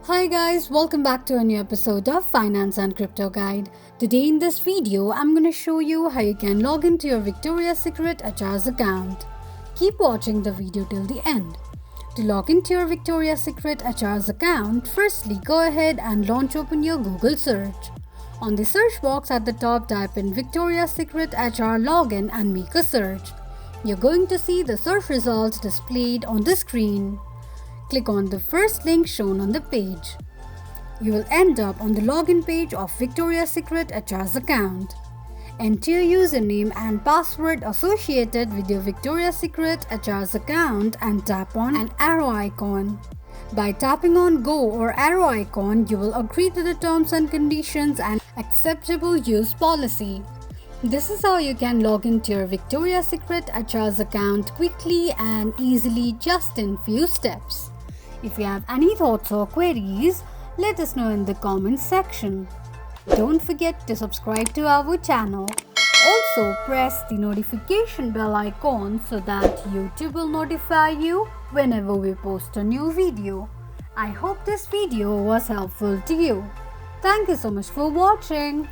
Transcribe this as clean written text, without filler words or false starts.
Hi guys, welcome back to a new episode of Finance and Crypto Guide. Today in this video, I'm going to show you how you can log into your Victoria's Secret HR's account. Keep watching the video till the end. To log into your Victoria's Secret HR's account, firstly go ahead and launch open your Google search. On the search box at the top, type in Victoria's Secret HR login and make a search. You're going to see the search results displayed on the screen. Click on the first link shown on the page. You will end up on the login page of Victoria's Secret HR's account. Enter your username and password associated with your Victoria's Secret HR's account and tap on an arrow icon. By tapping on Go or arrow icon, you will agree to the terms and conditions and acceptable use policy. This is how you can log into your Victoria's Secret HR's account quickly and easily just in few steps. If you have any thoughts or queries, let us know in the comments section. Don't forget to subscribe to our channel. Also press the notification bell icon so that YouTube will notify you whenever we post a new video. I hope this video was helpful to you. Thank you so much for watching.